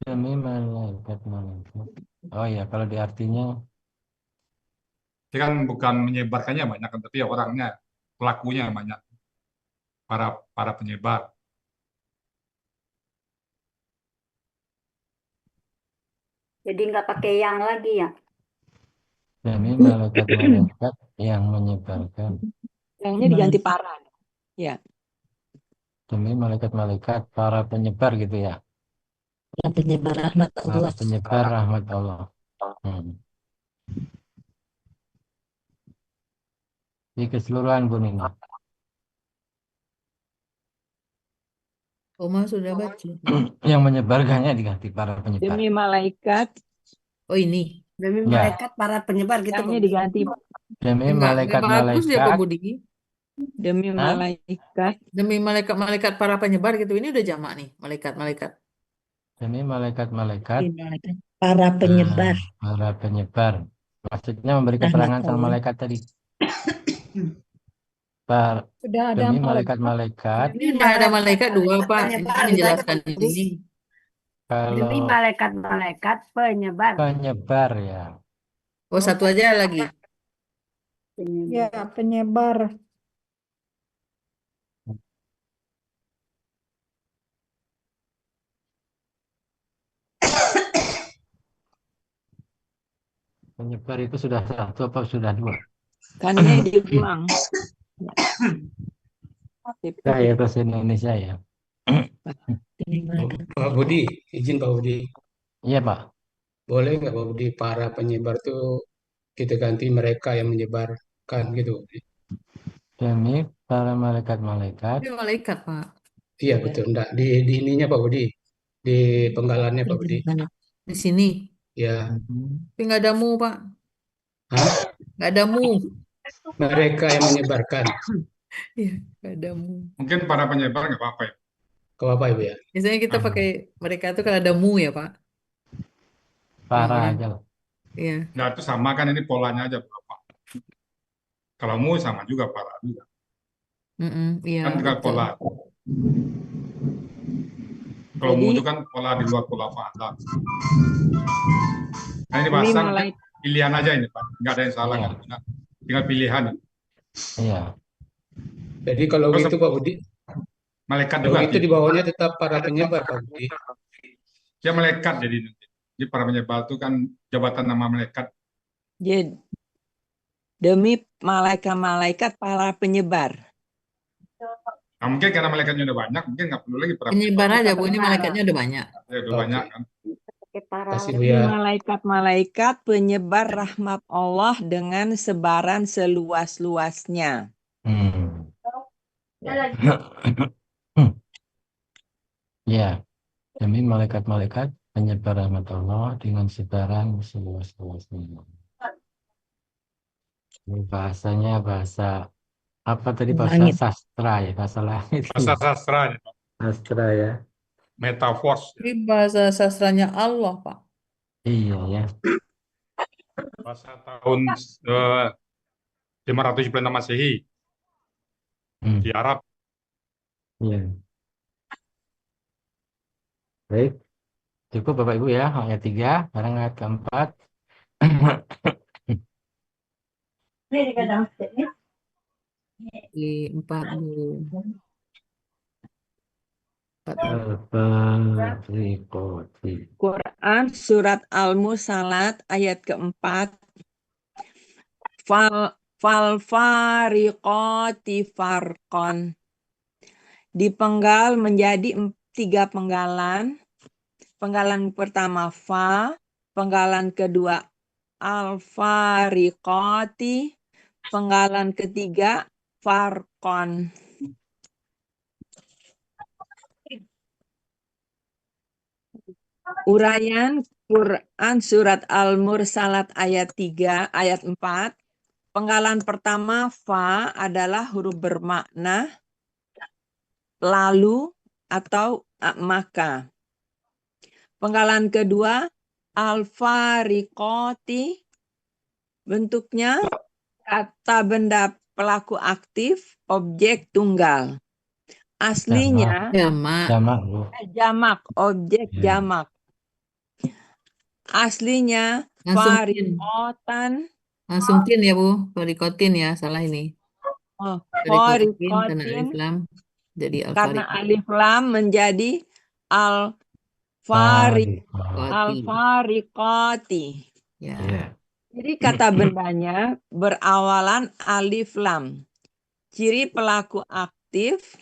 Demi malaikat. Oh ya, kalau di artinya Dia kan bukan menyebarkannya banyak kan, tapi ya orangnya, pelakunya banyak, para para penyebar. Jadi nggak pakai yang lagi ya. demi malaikat-malaikat yang menyebarkan. Yangnya diganti para. Ya. Demi malaikat-malaikat para penyebar gitu ya. Para penyebar rahmat Para Allah. penyebar rahmat Allah. Hmm. Di keseluruhan Bu Nina. Oma sudah baca. Yang menyebarkannya diganti para penyebar. Demi malaikat, Oh ini. Demi Ya. malaikat para penyebar gitu yangnya Pak. diganti Demi Enggak bagus ya Pak malaikat-malaikat. Budi. demi Hah? malaikat, Demi malaikat-malaikat para penyebar gitu. Ini udah jamak nih, malaikat-malaikat. Demi malaikat-malaikat. Malaikat. Para penyebar Para penyebar. Maksudnya memberi rahmat keterangan sama Allah. malaikat tadi. Par- Sudah ada Demi malaikat. malaikat-malaikat. Ini udah ada malaikat dua Pak. Ini penyebar menjelaskan juga, Bu. ini. Demi Kalau malaikat-malaikat penyebar. penyebar ya. Oh satu aja lagi. Ya, penyebar. Penyebar itu sudah satu apa sudah dua? kannya diulang. Nah, ya bahasa Indonesia ya. Demi malaikat. Pak Budi, izin Pak Budi. Iya Pak. Boleh nggak Pak Budi, para penyebar tuh kita ganti mereka yang menyebarkan gitu. Demi para malaikat-malaikat. Ini malaikat Pak. Iya betul. Enggak, di ininya Pak Budi. Di penggalannya Pak Budi. Di sini. Ya. Tapi nggak ada mu Pak. Hah? Nggak ada mu. Mereka yang menyebarkan. Iya, nggak ada mu. Mungkin para penyebar nggak apa-apa ya. Ke apa Ibu ya? Biasanya kita pakai mereka itu kalau ada mu ya Pak. Para Orang-orang. aja lah. Iya. Nah, itu sama kan, ini polanya aja berapa. Kalau mu sama juga para juga. Iya, Kan tinggal betul. pola. Kalau mu Jadi itu kan pola di luar pola fa'ala. Nah ini demi bahasa malaikat, pilihan aja ini Pak. Nggak ada yang salah, Iya. nggak ada yang benar. Tinggal pilihan. Iya. Jadi kalau Terus gitu Pak Budi, malaikat kalau juga gitu di bawahnya tetap para penyebar Pak Budi. dia malaikat jadi nanti. Jadi para penyebar itu kan jabatan nama malaikat. jadi demi malaikat-malaikat para penyebar. Nah, mungkin karena malaikatnya udah banyak, mungkin nggak perlu lagi para Penyebar penyebar. aja Bu, ini malaikatnya udah banyak. Ya, udah Oke. banyak kan. Pakai para Kasih Bu Demi ya. malaikat-malaikat penyebar rahmat Allah dengan sebaran seluas-luasnya. Hmm. Ya. Demi malaikat-malaikat penyebar rahmat Allah dengan sebaran seluas-luasnya. Ini bahasanya bahasa apa tadi, bahasa Langit. sastra ya, bahasa langit. Bahasa sastra, Sastra ya. metafor. Ini bahasa sastranya Allah Pak. Iya ya. Bahasa tahun 576 Masehi Hmm. di Arab. Iya. Baik. Cukup Bapak Ibu ya, ayat 3, sekarang ayat keempat. Di 4 Bu. 4. Al-Baqarah. Quran Surat Al-Mursalat ayat keempat. Fal fariqati farqon. Dipenggal menjadi 3 penggalan. Penggalan pertama fa, penggalan kedua al-fariqati, penggalan ketiga farqon. Uraian Quran Surat Al-Mursalat ayat 3, ayat 4. Penggalan pertama fa adalah huruf bermakna lalu atau maka. Penggalan kedua al-fariqati, bentuknya kata benda pelaku aktif, objek tunggal. Aslinya Jamak. Jamak, Bu. jamak, objek Ya. jamak. Aslinya Langsung tin. farikotan, Langsung tin ya, Bu. Varikotin ya, salah ini. oh, Varikotin karena farikotin alif lam jadi karena alfarikotin. alif lam menjadi Farikot. al-farikoti. Ya. Ya. Jadi kata bendanya berawalan alif lam. Ciri pelaku aktif,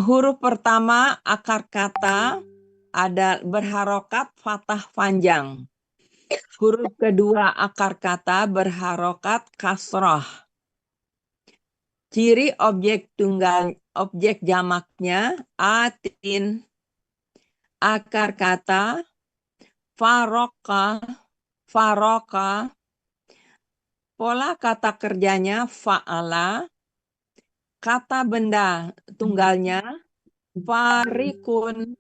huruf pertama akar kata ada berharokat fathah panjang. Huruf kedua akar kata berharokat kasroh. Ciri objek tunggal, objek jamaknya atin. Akar kata faroka, faroka. Pola kata kerjanya fa'ala. Kata benda tunggalnya farikun.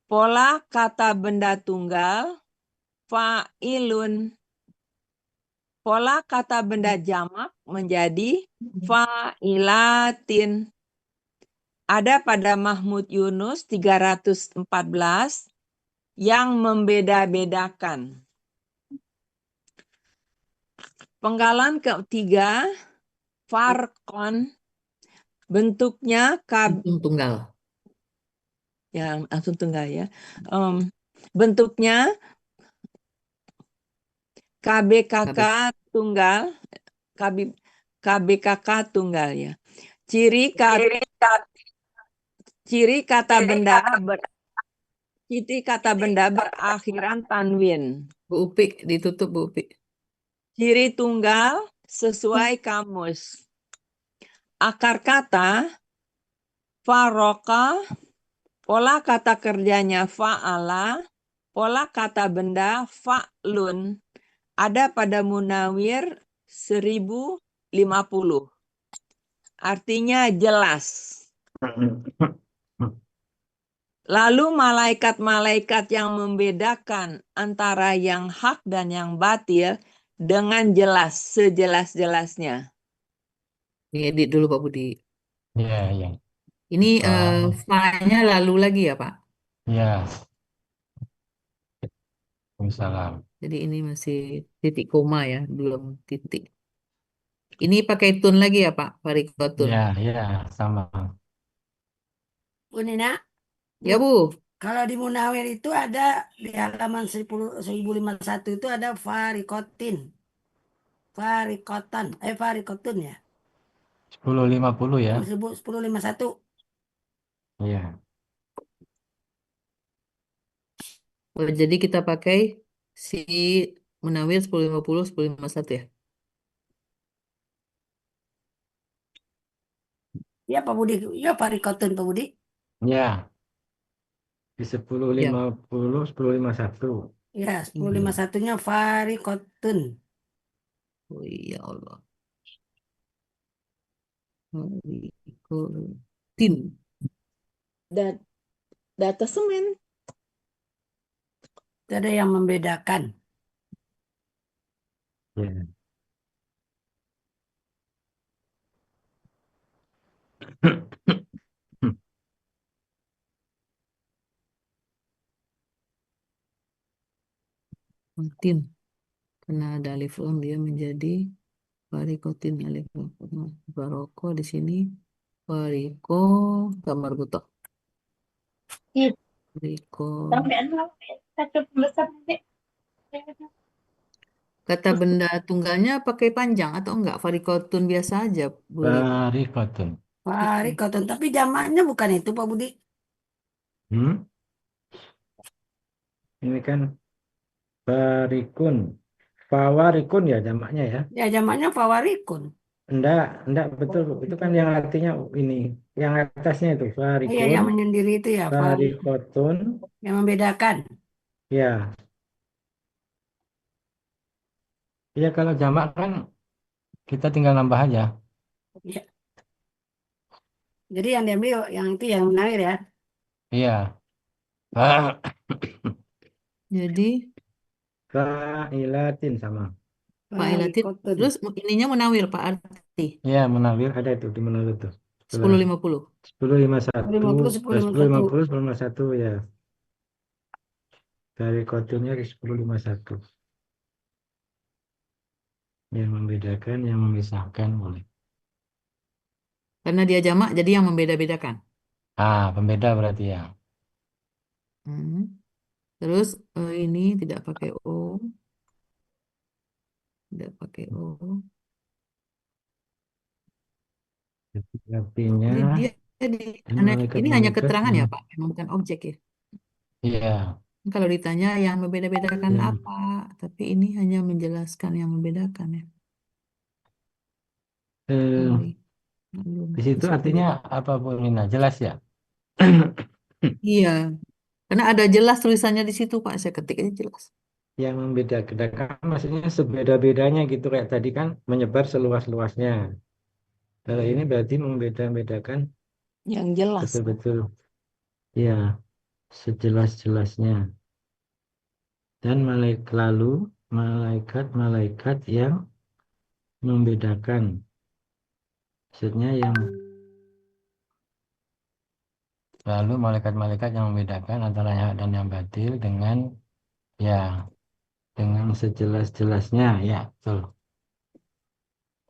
Pola kata benda tunggal fa'ilun. Pola kata benda jamak menjadi fa'ilatin. Ada pada Mahmud Yunus 314 yang membeda-bedakan. Penggalan ketiga, farkon. Bentuknya Langsung tunggal. ya langsung tunggal ya. Bentuknya KBKK tunggal, KBKK tunggal ya. Ciri kata benda berakhiran tanwin. Bu Upi, ditutup Bu Upi. Ciri tunggal sesuai kamus. Akar kata faroka, pola kata kerjanya fa'ala, pola kata benda fa'lun. Ada pada Munawir 1050. Artinya jelas. Lalu malaikat-malaikat yang membedakan antara yang hak dan yang batil dengan jelas, sejelas-jelasnya. Diedit dulu Pak Budi. Ya, ya. Ini Wah. fa-nya lalu lagi ya Pak? Ya. Waalaikumsalam. Jadi ini masih titik koma ya, belum titik. Ini pakai tun lagi ya Pak, varikotun. Ya, ya, sama. Bu Nina, Ya Bu, kalau di Munawir itu ada di halaman 1051 itu ada varikotin. Varikotun ya. 1050 ya. 1051. Iya. oh, jadi kita pakai si Munawir 1050, 1051 ya. Ya Pak Budi, ya varikotun Pak Budi. Ya. Di Ya. 1050, 1051. Ya, 1051-nya varikotun. Oh iya Allah. Varikotin. Data semen. Itu ada yang membedakan. Ya. Tin. Karena ada alif lam dia menjadi varikotin alif lam. Baroko di sini. Variko gambar buto. Variko. Kata benda tunggalnya pakai panjang atau enggak? Varikotun biasa aja boleh. Varikotun. Varikotun, tapi jamaknya bukan itu Pak Budi. Ini kan varikun. Fawarikun ya jamaknya ya. Ya, jamaknya fawarikun. Enggak betul. Bu. Itu kan yang artinya ini. Yang atasnya itu Iya, varikun, yang menyendiri itu ya, varikotun. yang membedakan. Ya. Ya kalau jamak kan kita tinggal nambah aja. Ya. Jadi yang diambil yang itu yang Munawir ya. Iya. Jadi Fa'ilatin sama. fa'ilatin. Varikotun. Terus ininya Munawir Pak. Ya, Munawir ada itu di Munawir tuh. 10.50. 10.51, 10.50, 10.51. 10.50, 10.51 ya. Dari kodenya di 10.51. Yang membedakan, yang memisahkan boleh. Karena dia jamak, jadi yang membeda-bedakan. Pembeda berarti ya. Hmm. Terus ini tidak pakai O. Tidak pakai O. Jadi artinya Jadi dia ini ini hanya malaikat-malaikat keterangan ya yang Pak, memang bukan objek ya. iya. Kalau ditanya yang membeda-bedakan Ya. apa, tapi ini hanya menjelaskan yang membedakan ya. Eh, Sorry. Belum di situ bisa artinya lihat. apa Bu Nina? Jelas ya? Iya, karena ada jelas tulisannya di situ Pak, saya ketik aja jelas. Yang membedakan maksudnya sebeda-bedanya gitu kayak tadi kan menyebar seluas-luasnya. Kalau ini berarti membeda-bedakan Yang jelas. betul-betul ya sejelas-jelasnya. Dan malaikat-malaikat yang membedakan. Maksudnya yang lalu malaikat-malaikat yang membedakan antara yang hak dan yang batil dengan sejelas-jelasnya ya betul.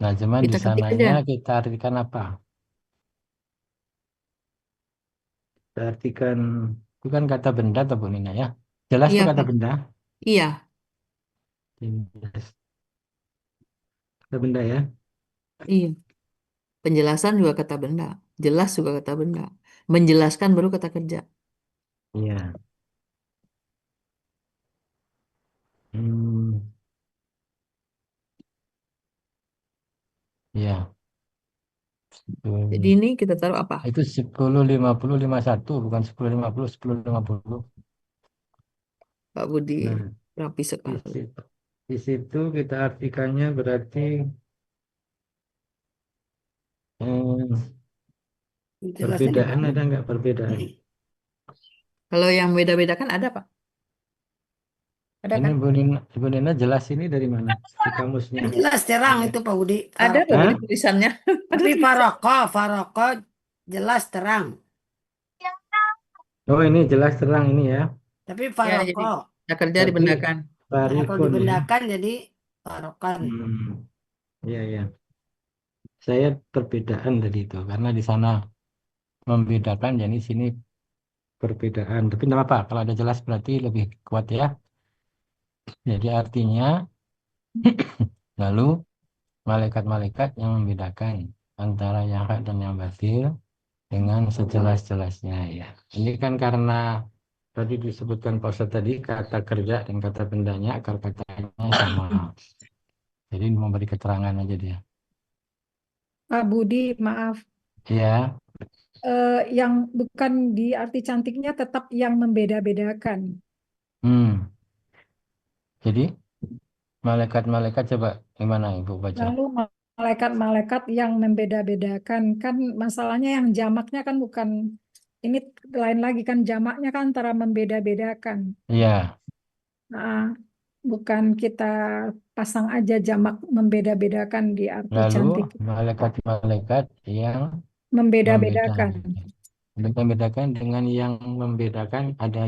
Nah cuman di Kita ketik aja. sananya kita artikan apa? Kita artikan itu kan kata benda atau Bu Nina ya? Jelas Iya itu kata Pak. benda. Iya, Jelas. Kata benda ya. iya. Penjelasan juga kata benda. Jelas juga kata benda. Menjelaskan baru kata kerja. Iya. Hmm, iya. Jadi ini kita taruh apa? Itu 10.50, 51 bukan 10.50, 10.50. Pak Budi Nah, rapi di sekali. situ, di situ kita artikannya berarti eh, Jelasnya di perbedaan mana? ada nggak perbedaan? Kalau yang beda-beda kan ada Pak? Ada Ini kan? Bu Nina jelas ini dari mana? Di kamusnya. Jelas terang Ada. itu Pak Budi. Ada Pak Faroko. Budi Hah? tulisannya. Ada Tapi tulisan. Faroko jelas terang. Oh ini jelas terang ini ya. Tapi Ya, jadi Faroko. kita kerja Berarti dibendakan. Nah, kalau Barikun ya. dibendakan jadi Farokan. Iya ya. Saya perbedaan tadi itu karena di sana membedakan jadi sini perbedaan. Tapi tidak apa kalau ada jelas berarti lebih kuat ya. Jadi artinya lalu malaikat-malaikat yang membedakan antara yang hak dan yang batil dengan sejelas-jelasnya ya. Ini kan karena tadi disebutkan Pak Ustadz tadi kata kerja dan kata bendanya akar katanya sama. Jadi memberi keterangan aja dia. Pak Budi, maaf. Ya, Yang bukan di arti cantiknya tetap yang membeda-bedakan. hmm. Jadi malaikat-malaikat coba gimana Ibu baca? Lalu malaikat-malaikat yang membeda-bedakan kan masalahnya yang jamaknya kan bukan ini lain lagi kan jamaknya kan antara membeda-bedakan. Iya, Nah, bukan kita pasang aja jamak membeda-bedakan di arti lalu cantik. malaikat-malaikat yang Membeda-bedakan. membedakan. Membedakan dengan yang membedakan ada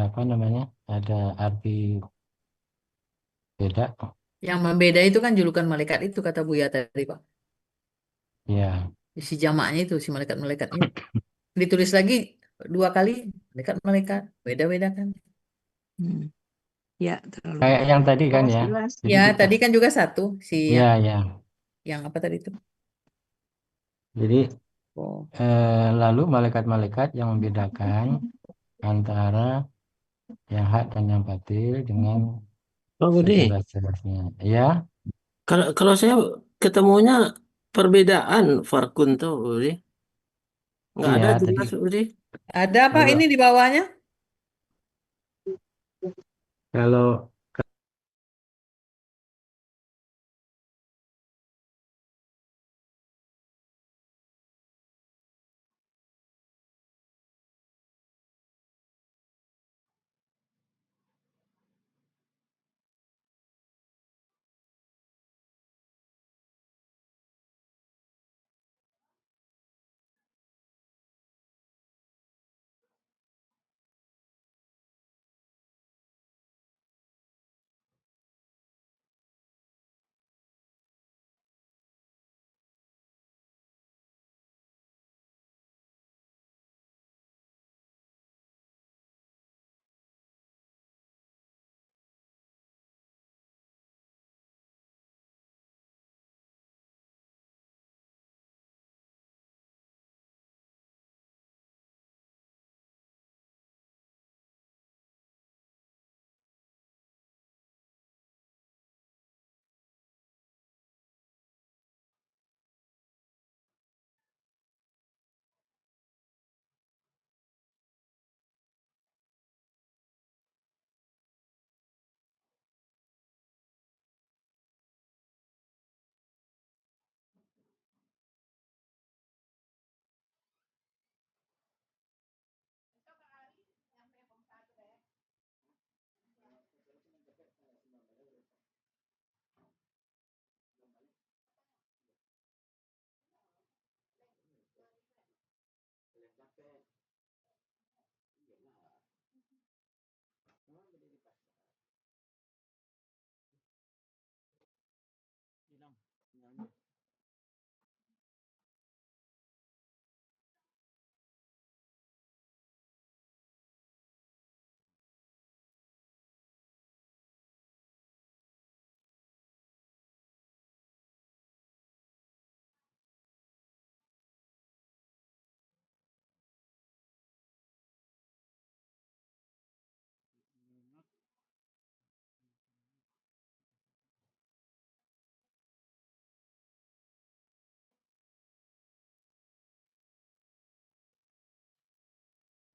apa namanya? Ada arti beda. Yang membeda itu kan julukan malaikat itu kata Buya tadi Pak. Ya, Si jamaknya itu si malaikat-malaikat ini. Ditulis lagi dua kali malaikat-malaikat. Beda-beda kan. Hmm. Ya, terlalu kayak yang tadi kan ya. jelas. Jadi Ya, kita, tadi kan juga satu si ya, ya. yang apa tadi itu? Jadi Oh. lalu malaikat-malaikat yang membedakan antara yang hak dan yang batil dengan Pak Budi, sejelas-jelasnya. Ya, kalau saya ketemunya perbedaan Farkun tuh, Budi. Nggak iya ada tadi jelas, Budi. Ada Pak kalau ini di bawahnya? kalau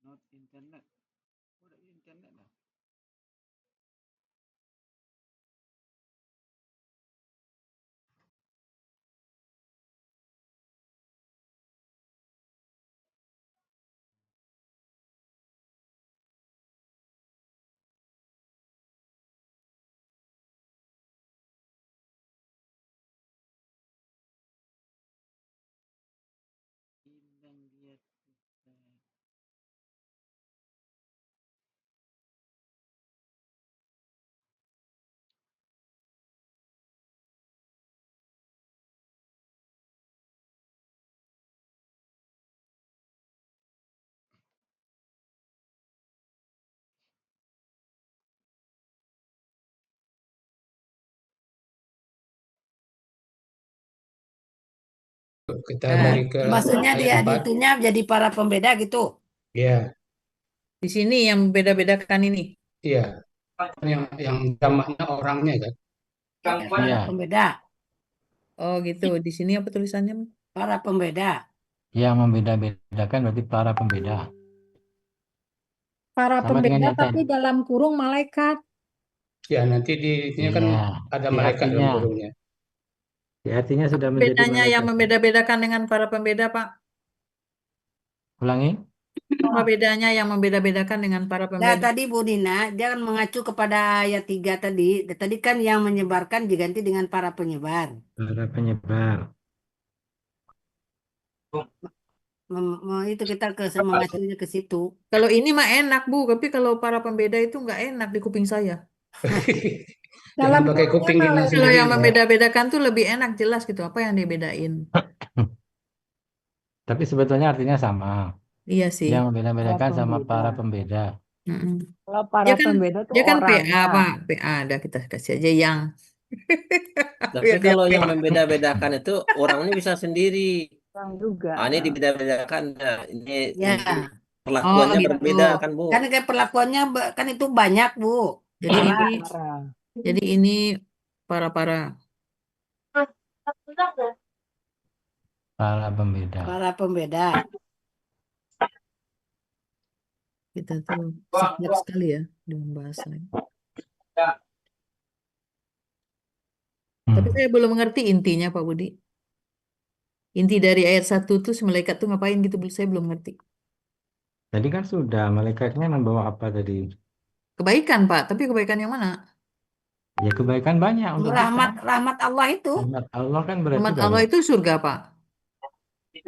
Not internet. Udah internet lah. Bilang dia Kita Nah, balik ke Maksudnya ayat dia 4. itunya jadi para pembeda gitu. Ya, di sini yang membeda-bedakan ini. iya. Yang jamaknya orangnya kan. Para Iya, pembeda, Oh gitu. Di sini apa tulisannya? para pembeda. yang membeda-bedakan berarti para pembeda. Para Sama dengan pembeda yang tapi tadi. dalam kurung malaikat. Ya, nanti di sini kan Iya, ada di malaikat dalam artinya. kurungnya. Di artinya sudah Apa menjadi bedanya yang malaikat. membeda-bedakan dengan para pembeda, Pak? Ulangi. Apa bedanya yang membeda-bedakan dengan para Nah, pembeda? tadi Bu Nina, dia kan mengacu kepada ayat 3 tadi. Tadi kan yang menyebarkan diganti dengan para penyebar. Para penyebar. Itu kita mengacunya ke situ. Kalau ini mah enak, Bu. Tapi kalau para pembeda itu nggak enak di kuping saya. Jangan Dalam pakai kurungnya kuping Lina malaikat. Kalau sendiri yang ya. membeda-bedakan tuh lebih enak jelas gitu. Apa yang dibedain? Tapi sebetulnya artinya sama. Iya sih. Yang Para membeda-bedakan sama pembeda. para pembeda. Mm-mm. Kalau Dia para kan pembeda tuh dia kan PA, orangnya. Pak. PA ada kita kasih aja yang. Tapi Biar dia kalau yang PA. membeda-bedakan itu orangnya bisa sendiri. Orang juga. Ah, ini dibeda-bedakan. Nah, Ya. ini Oh perlakuannya gitu. berbeda kan, Bu? Kan kayak perlakuannya kan itu banyak, Bu. Jadi ini Para. jadi ini para Para pembeda. Para pembeda. kita tuh saklek sekali ya dengan bahasa. Tapi saya belum mengerti intinya, Pak Budi. Inti dari ayat 1 tuh si malaikat tuh ngapain gitu, saya belum ngerti. Tadi kan sudah, malaikatnya membawa apa tadi? Kebaikan, Pak. Tapi kebaikan yang mana? Ya kebaikan banyak untuk kita. Rahmat Allah itu. Rahmat Allah kan berarti Rahmat Allah banyak. itu surga, Pak.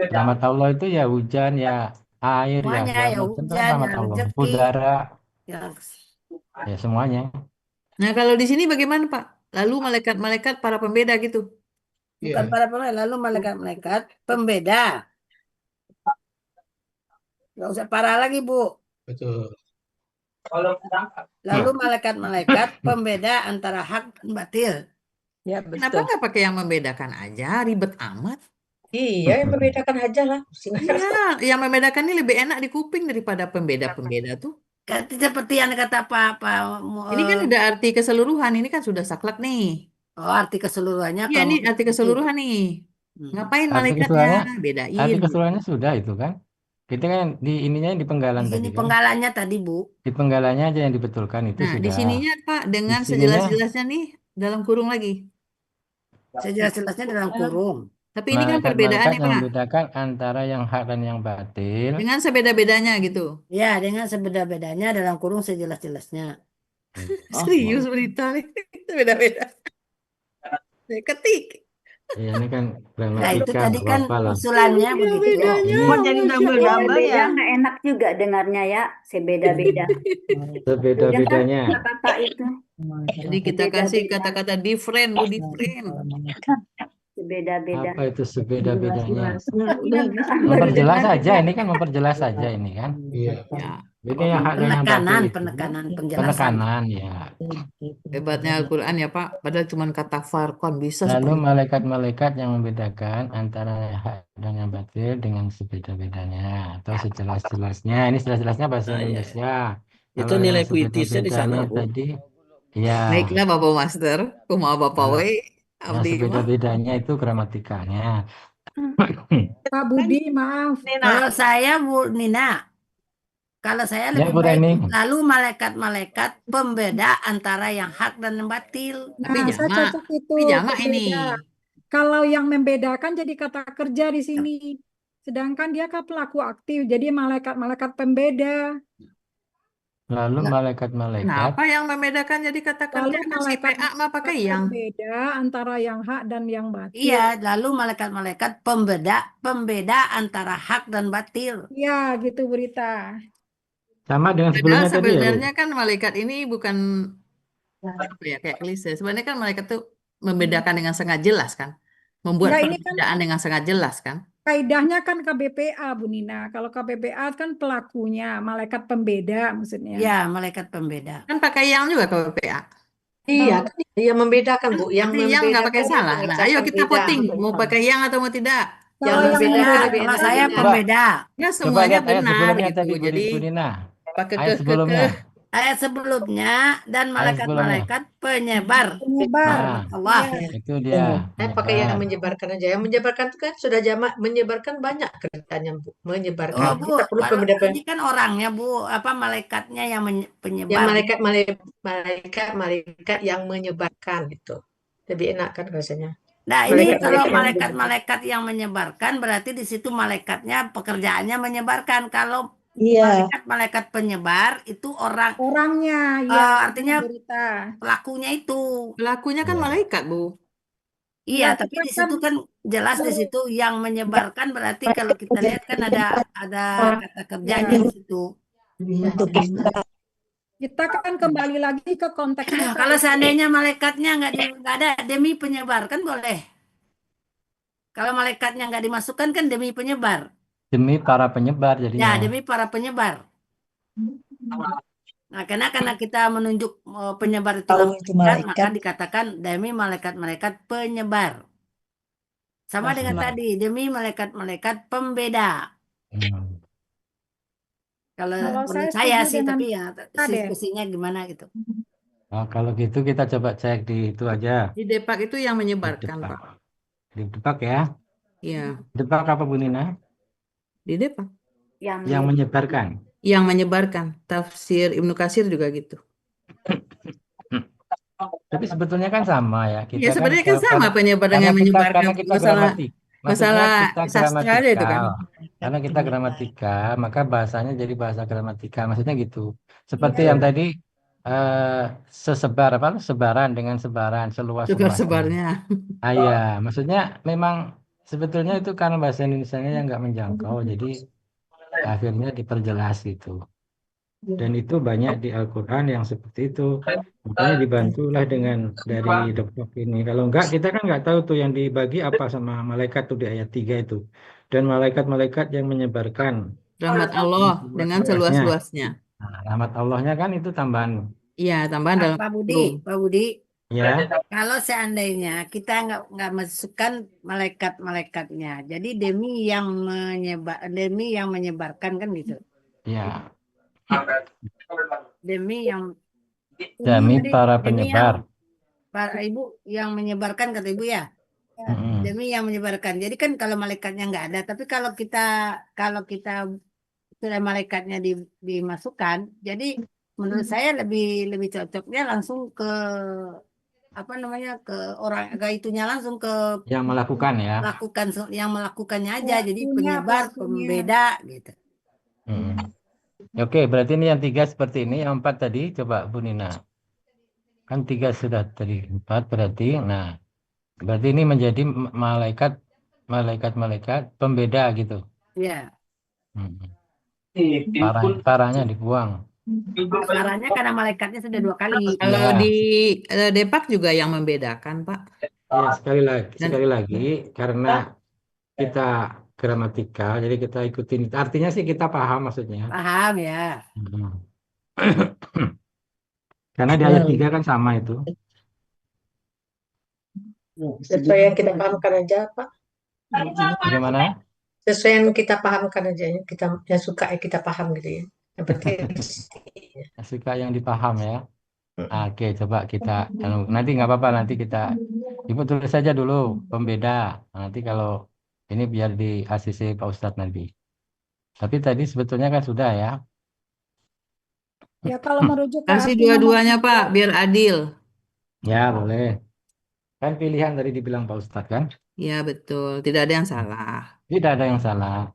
Rahmat Allah itu ya hujan, ya air, ya Semuanya segala ya macam kan hujan, rahmat ya Allah. rezeki, Udara, ya ya semuanya. Nah, kalau di sini bagaimana, Pak? Lalu malaikat-malaikat para pembeda gitu. bukan Iya, para pembeda, lalu malaikat-malaikat pembeda. Nggak usah parah lagi, Bu. betul. Lalu malaikat-malaikat pembeda antara hak dan batil. Ya Kenapa betul. nggak pakai yang membedakan aja? Ribet amat. Iya, yang membedakan aja lah. Iya, yang membedakan ini lebih enak di kuping daripada pembeda-pembeda tuh. Kan seperti yang kata Pak Ini kan udah arti keseluruhan, ini kan sudah saklek nih. arti keseluruhannya Iya, kalau ini mau arti itu. keseluruhan nih. Ngapain Arti malaikatnya? keseluruhannya, Bedain. arti keseluruhannya sudah itu kan. Kita kan di ininya di penggalan Di sini tadi kan. penggalannya tadi, Bu. Di penggalannya aja yang dibetulkan itu Nah, di sudah. sininya Pak dengan Di sininya, sejelas-jelasnya nih dalam kurung lagi. Sejelas-jelasnya dalam kurung. Tapi ini kan malaikat-malaikat perbedaannya yang Pak. membedakan antara yang hak dan yang batil. Dengan sebeda-bedanya gitu. Ya, dengan sebeda-bedanya dalam kurung sejelas-jelasnya. Oh, Serius berita nih. Beda-beda. Saya ketik. Ya, ini kan Nah, itu gramatika, tadi nggak kan apa-apa lah. usulannya begitu. Ini Kok jadi double-double Beda ya? nggak enak juga dengarnya ya, sebeda-beda. Beda kan sebeda-bedanya. kata-kata itu, Jadi kita kasih sebeda-beda, kata-kata different, Bu, different. sebeda-beda. Apa itu sebeda-bedanya? Iya, baru Memperjelas dengar saja, juga. ini kan memperjelas saja ini kan. Iya. Ya, Ini yang hak dan yang batil itu Penekanan, penjelasan. penekanan ya. hebatnya Al-Quran ya Pak. Padahal cuma kata farkon bisa Lalu seperti malaikat-malaikat yang membedakan antara yang hak dan yang batil dengan sebeda-bedanya atau sejelas-jelasnya. Ini jelas-jelasnya bahasa Nah, ya. Indonesia. Itu Kalau yang nilai puitisnya di sana, sebeda-bedanya Bu. tadi, ya, Baiklah Bapak Master, kumaha Bapak kalau we, yang abdi mah. sebeda-bedanya itu gramatikanya. Pak Budi, maaf. Kalau saya Bu Nina, kalau saya Ya, lebih Bu baik Reni. lalu malaikat-malaikat pembeda antara yang hak dan yang batil. Tapi Nah, saya jamak, cocok itu tapi jamak ini. pembeda. Kalau yang membedakan jadi kata kerja di sini. Sedangkan dia kan pelaku aktif, jadi malaikat-malaikat pembeda. Lalu Nah, malaikat-malaikat Kenapa yang membedakan jadi kata kerja Lalu kan si PA mah pakai malaikat yang. pembeda antara yang hak dan yang batil. Iya, lalu malaikat-malaikat pembeda antara hak dan batil. Iya, gitu berita. sama dengan Padahal sebelumnya tadi ya, Bu. sebenarnya kan malaikat ini bukan apa ya kayak klise. Sebenarnya kan malaikat tuh membedakan dengan sangat jelas kan. Membuat Ya, ini kan perbedaan dengan sangat jelas kan. kaidahnya kan KBPA, Bu Nina. Kalau KBPA kan pelakunya, malaikat pembeda maksudnya. Ya, malaikat pembeda. Kan pakai yang juga ke PA. Iya, kan dia membedakan, Bu. Yang Tapi yang nggak pakai membedakan salah. itu Nah, ayo mengerjakan kita beda. voting mau pakai yang atau mau tidak. Yang Kalau yang membedakan Saya, lebih kalau enak saya benar. pembeda. Ya Coba semuanya lihat ayat benar sebelumnya gitu. tadi, Jadi Bu Nina. pakai Ayat sebelumnya. Ayat sebelumnya dan Ayat sebelumnya. malaikat-malaikat penyebar Penyebar. Nah, Allah. Iya. itu dia. Saya pakai yang Penyebar. menyebarkan aja. Yang menyebarkan itu kan sudah jamak, menyebarkan banyak kerjanya, Bu. Oh, Menyebarkan. Bu, Kita perlu kalau pembeda ini kan orangnya, Bu, apa malaikatnya yang yang penyebar. malaikat yang menyebarkan itu. Lebih enak kan rasanya. Nah, ini kalau Malaikat-malaikat yang malaikat-malaikat yang menyebarkan berarti di situ malaikatnya pekerjaannya menyebarkan. Kalau Iya. malaikat penyebar itu Orangnya, ya, artinya berita. pelakunya itu. pelakunya kan Ya. malaikat, Bu. Iya, Nah, tapi kita di kan situ kan jelas di situ yang menyebarkan berarti kalau kita lihat kan ada kata kerjanya ya, di situ. kita kan kembali lagi ke konteksnya Kalau tadi. seandainya malaikatnya nggak ada demi penyebar kan boleh. Kalau malaikatnya nggak dimasukkan kan demi penyebar. Demi para penyebar Ya, jadinya. demi para penyebar. Nah, karena kita menunjuk penyebar itu langsung maka dikatakan demi malaikat-malaikat penyebar. Sama dengan tadi, demi malaikat-malaikat pembeda. Hmm. Kalau Kalau menurut saya saya setuju sih, dengan tapi ya Ade. diskusinya gimana gitu. Nah, kalau gitu kita coba cek di itu aja. Di Depak itu yang Di menyebarkan, Depak. Pak. Di Depak ya. Iya, Depak apa, Bu Nina? di Depak. Yang menyebarkan. Yang menyebarkan. Tafsir Ibnu Katsir juga gitu. Tapi sebetulnya kan sama ya. Ya Kita kan sebenarnya kan sama penyebar karena dengan kita menyebarkan masalah masalah maksudnya kita sastra aja itu kan. Karena kita gramatika, maka bahasanya jadi bahasa gramatika. Maksudnya gitu. Seperti Iya. yang tadi sesebar apa? Sebaran dengan sebaran seluas-luasnya. Sebar-sebarnya. Ah ya, maksudnya memang sebetulnya itu karena bahasa Indonesianya yang nggak menjangkau, jadi akhirnya diperjelas gitu. Dan itu banyak di Al-Quran yang seperti itu. Makanya dibantulah dengan dari dokter ini. Kalau enggak, kita kan nggak tahu tuh yang dibagi apa sama malaikat tuh di ayat 3 itu. Dan malaikat-malaikat yang menyebarkan Rahmat Allah dengan seluas-luasnya. Nah, rahmat Allahnya kan itu tambahan. Iya, tambahan dalam Pak Budi, Ya, kalau seandainya kita nggak masukkan malaikat-malaikatnya, jadi demi yang menyebarkan kan gitu. ya. Demi yang Demi Jadi, para demi penyebar. Para Ibu yang menyebarkan kata Ibu ya. Mm-mm. Demi yang menyebarkan. Jadi kan kalau malaikatnya nggak ada, tapi kalau kita sudah malaikatnya dimasukkan, jadi menurut saya lebih cocoknya langsung ke apa namanya ke orang ke itunya langsung ke Yang melakukan ya. yang melakukannya aja. Jadi Pelakunya, penyebar, pelakunya. pembeda gitu. Mm. Oke, berarti ini yang 3 seperti ini, yang 4 tadi coba Bu Nina. Kan 3 sudah tadi, 4 berarti. Nah, Berarti ini menjadi malaikat pembeda gitu. Ya. Hmm. Parahnya dibuang. Suaranya karena malaikatnya sudah 2 kali. Kalau Ya, di Depak juga yang membedakan, Pak. ya sekali Dan lagi karena kita gramatikal, jadi kita ikutin. Artinya sih kita paham maksudnya. Paham ya. Hmm. Karena di ayat 3 kan sama itu. Sesuai yang kita pahamkan aja, Pak. Bagaimana? Sesuai yang kita pahamkan aja, kita yang suka ya kita paham gitu ya. Yang penting Suka yang dipaham ya. Oke, coba kita nanti nggak apa-apa, nanti kita Ibu tulis saja dulu pembeda. Nanti kalau ini biar di ACC Pak Ustadz nanti. Tapi tadi sebetulnya kan sudah ya. Ya kalau merujuk ke kasih artinya dua-duanya, Pak, biar adil. Ya, boleh. Kan pilihan tadi dibilang Pak Ustadz kan. Ya, betul. Tidak ada yang salah. Tidak ada yang salah.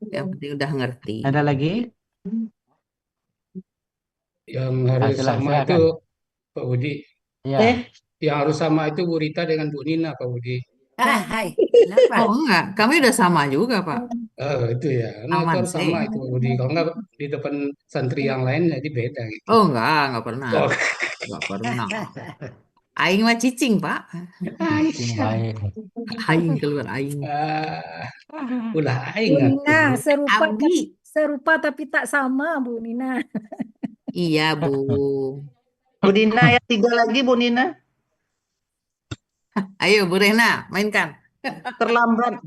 Yang penting udah ngerti. Ada lagi? Yang harus sama silakan. itu Pak Budi. Ya. Yang harus sama itu Bu Rita dengan Bu Nina, Pak Budi. Hai, kenapa? Oh enggak, kami udah sama juga, Pak. Itu ya. Nah, itu Aman harus sih. sama itu Pak Budi. Kalau nggak di depan santri yang lain jadi beda gitu. Oh enggak pernah. Oh. Enggak pernah. Aing mah cicing, Pak. Cicing baik. Aing keluar aing. Ulah Bu aing Nina serupa Abdi. serupa tapi tak sama Bu Nina. Iya, Bu. Bu Nina ayat 3 lagi, Bu Nina. Ayo, Bu Rena, mainkan. Terlambat.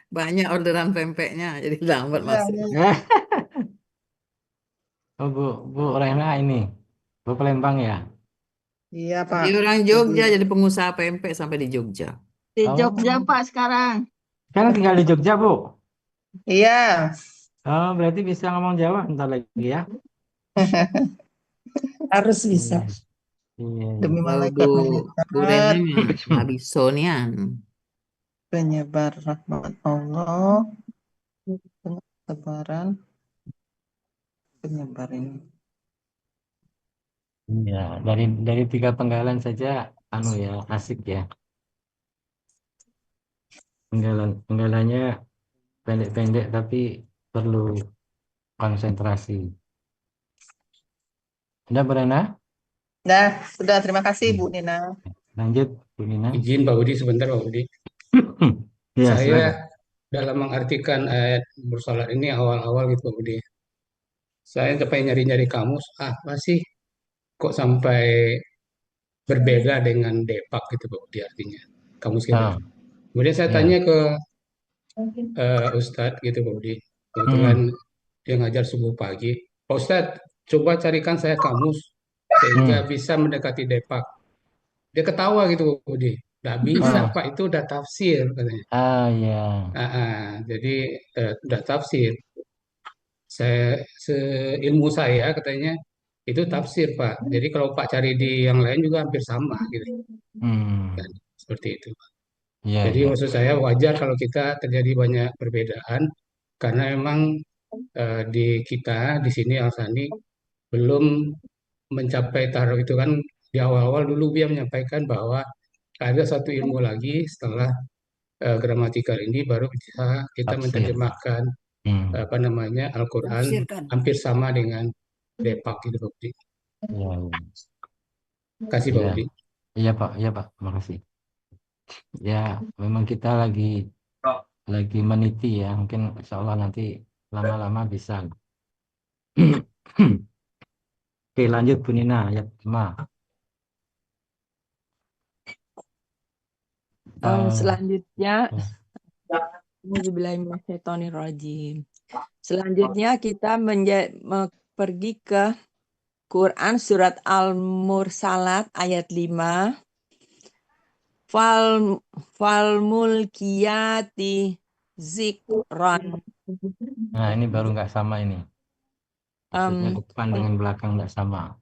Banyak orderan pempeknya, jadi lambat masuk. Oh, Bu Rena ini. Bu Palembang ya? Iya, Pak. Dia orang Jogja, jadi pengusaha pempek sampai di Jogja. Di Jogja, Pak, sekarang. Sekarang tinggal di Jogja, Bu? Iya. Oh, berarti bisa ngomong Jawa ntar lagi ya? harus bisa. Iya. Demi malaikat Bu Rena nggak bisa nih. penyebar rahmat Allah, tebaran penyebar ini. Iya, dari 3 penggalan saja ya, asik ya. Penggalannya pendek-pendek tapi perlu konsentrasi. Udah, Bu Rena? Nah, sudah, terima kasih Bu Nina. Lanjut, Bu Nina. Izin Pak Budi sebentar, Pak Budi. Ya, Saya silakan. dalam mengartikan ayat bersolat ini awal-awal gitu Pak Budi. Saya sampai nyari-nyari kamus, apa sih kok sampai berbeda dengan Depak gitu Pak Budi artinya. Kamus kita. Kemudian saya tanya ke Ustadz gitu Pak Budi. Kebetulan dia ngajar subuh pagi. Pak Ustadz, coba carikan saya kamus sehingga bisa mendekati Depak. Dia ketawa gitu Pak Budi. Nggak bisa Pak, itu udah tafsir katanya. Ya. Jadi udah tafsir. Seilmu saya katanya itu tafsir Pak. Jadi kalau Pak cari di yang lain juga hampir sama gitu. Dan seperti itu. Jadi maksud saya wajar kalau kita terjadi banyak perbedaan karena memang di kita di sini Al-Sani belum mencapai taraf itu kan. Di awal-awal dulu dia menyampaikan bahwa ada satu ilmu lagi setelah gramatikal ini baru bisa kita menerjemahkan apa namanya Al-Quran hampir sama dengan Depak gitu Pak Budi. Kasih Pak Budi. Iya Pak, makasih. Ya, memang kita lagi meniti ya, mungkin insya Allah nanti lama-lama bisa. Oke, lanjut Bu Nina, ayat 5. Selanjutnya, selanjutnya kita pergi ke Quran surat Al-Mursalat ayat 5. Fal mulkiyati zikron. Nah, ini baru nggak sama ini. Maksudnya depan dengan belakang nggak sama.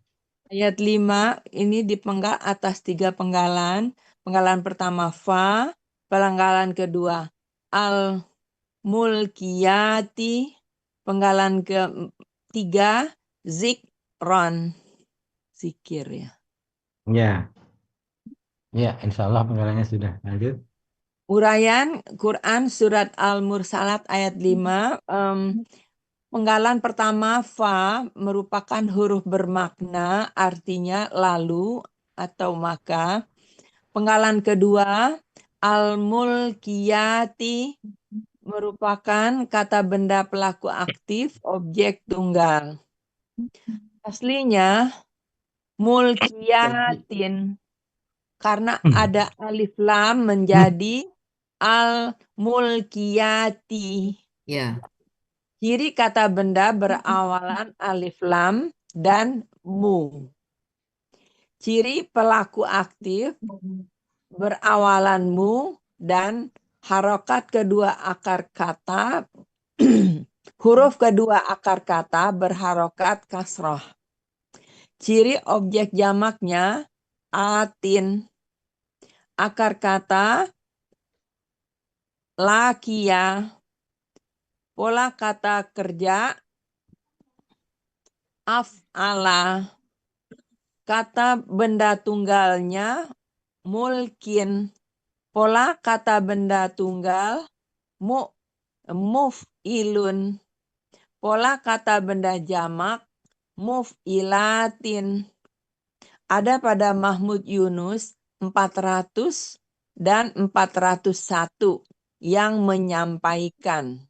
Ayat 5 ini dipenggal atas 3 penggalan. Penggalan pertama fa, penggalan kedua al-mulkiyati, penggalan ketiga zikron. Zikir ya. Ya. Ya, insya Allah penggalannya sudah. Lanjut. Uraian Quran Surat Al-Mursalat ayat 5. Penggalan pertama fa merupakan huruf bermakna, artinya lalu atau maka. Penggalan kedua al-mulkiyati merupakan kata benda pelaku aktif objek tunggal. Aslinya mulkiyatin, karena ada alif lam menjadi al-mulkiyati. Ya. Ciri kata benda berawalan alif lam dan mu. Ciri pelaku aktif berawalan mu dan harokat kedua akar kata, huruf kedua akar kata berharokat kasroh. Ciri objek jamaknya atin. Akar kata lakia. Pola kata kerja af'ala. Kata benda tunggalnya mulkin. Pola kata benda tunggal muf'ilun. Pola kata benda jamak muf'ilatin. Ada pada Mahmud Yunus 400 dan 401 yang menyampaikan.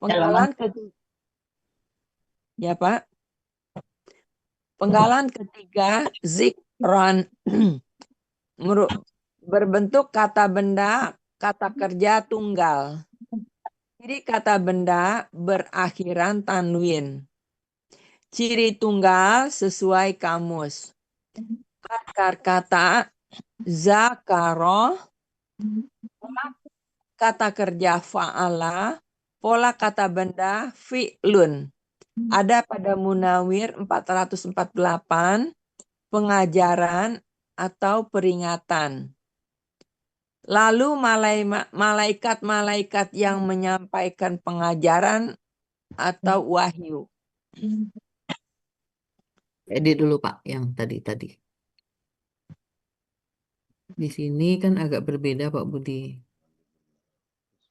Penggalan ketiga. Ya, Pak. Penggalan ketiga zikron berbentuk kata benda, kata kerja tunggal. Ciri kata benda berakhiran tanwin. Ciri tunggal sesuai kamus. Akar kata zakaro, kata kerja fa'ala, pola kata benda fi'lun. Ada pada Munawir 448 pengajaran atau peringatan. Lalu malaikat-malaikat yang menyampaikan pengajaran atau wahyu. Edit dulu Pak yang tadi. Di sini kan agak berbeda Pak Budi.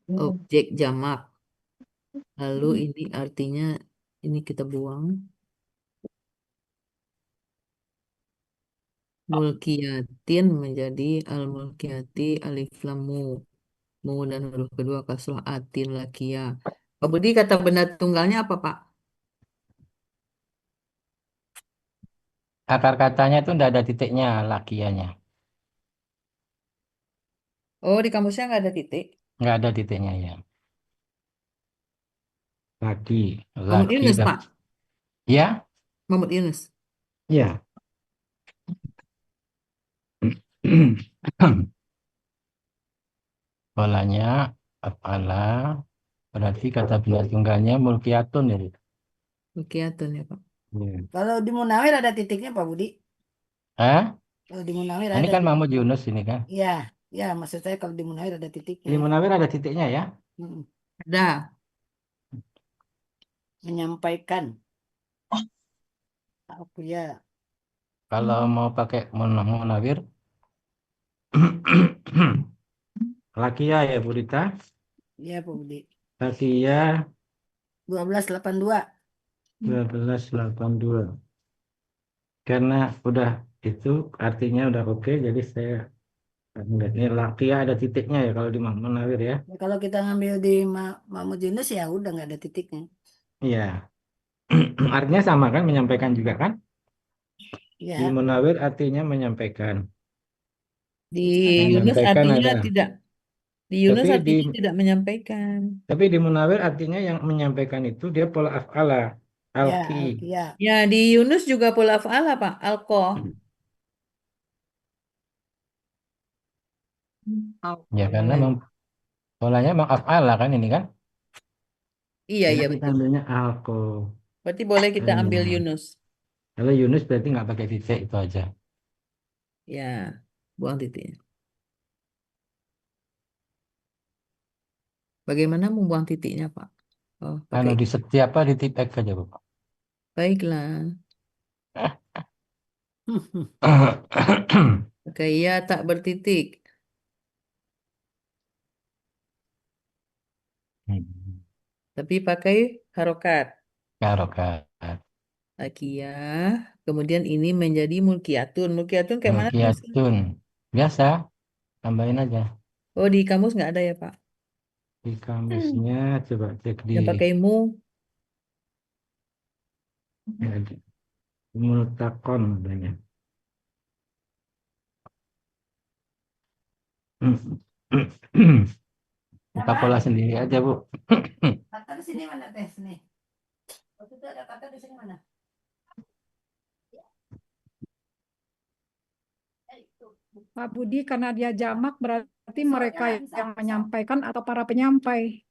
Objek jamak. Lalu ini artinya ini kita buang. Mulkiyatin menjadi al-mulkiyati alif lam mu. Mu dan huruf kedua kasroh atin lakia. Pak Budi kata benda tunggalnya apa Pak? Akar katanya itu tidak ada titiknya, lakianya. Oh, di kamusnya nggak ada titik. Nggak ada titiknya ya. Mahmud Yunus Pak. Ya? Mahmud Yunus. Ya. Polanya af'ala, berarti kata benda tunggalnya mulkiyatun ya. Mulkiyatun ya Pak. Ya. Kalau di Munawir ada titiknya Pak Budi. Kalau di Munawir Ini ada kan Mahmud titiknya. Yunus ini kan. Ya, maksud saya kalau di Munawir ada titiknya. Di Munawir ada titiknya ya? Ada. Menyampaikan. Apa ya? Kalau mau pakai Munawir, lakia ya Bu Rita? Iya Pak Budi. Lakia 1282. 1282. Karena udah itu artinya udah oke, jadi saya ini lakia ada titiknya ya kalau di Munawir ya. Ya, kalau kita ngambil di Mahmud Yunus ya udah nggak ada titiknya. Iya. Artinya sama kan, menyampaikan juga kan? Iya. Di Munawir artinya menyampaikan. Di Yunus Menyampaikan artinya ada. tidak. Di Yunus Tapi artinya tidak menyampaikan. Tapi di Munawir artinya yang menyampaikan itu dia pola af'ala. Alki. Ya. Ya, di Yunus juga pola af'ala Pak. Alko. Ya karena polanya memang af'ala kan ini kan? Iya, Karena iya kita betul. ambilnya alko. Berarti boleh kita ambil Iya. Yunus. Kalau Yunus berarti nggak pakai titik itu aja. Ya, buang titiknya. Bagaimana membuang titiknya, Pak? Oh, Kalau pakai. di setiap apa di titik aja Bu. Baiklah. Pakai ya tak bertitik. Tapi pakai harokat. Harokat. Akiyah. Kemudian ini menjadi mulkiyatun. Mulkiyatun kayak mana tulisannya? Mulkiyatun. Biasa, tambahin aja. Oh, di kamus nggak ada ya, Pak? Di kamusnya coba cek di Yang pakai mu. multakon adanya. Buka pola sendiri aja, Bu. Kata di sini mana teh? Sini. Waktu itu ada kata di sini mana? Pak Budi, karena dia jamak berarti mereka yang menyampaikan atau para penyampai.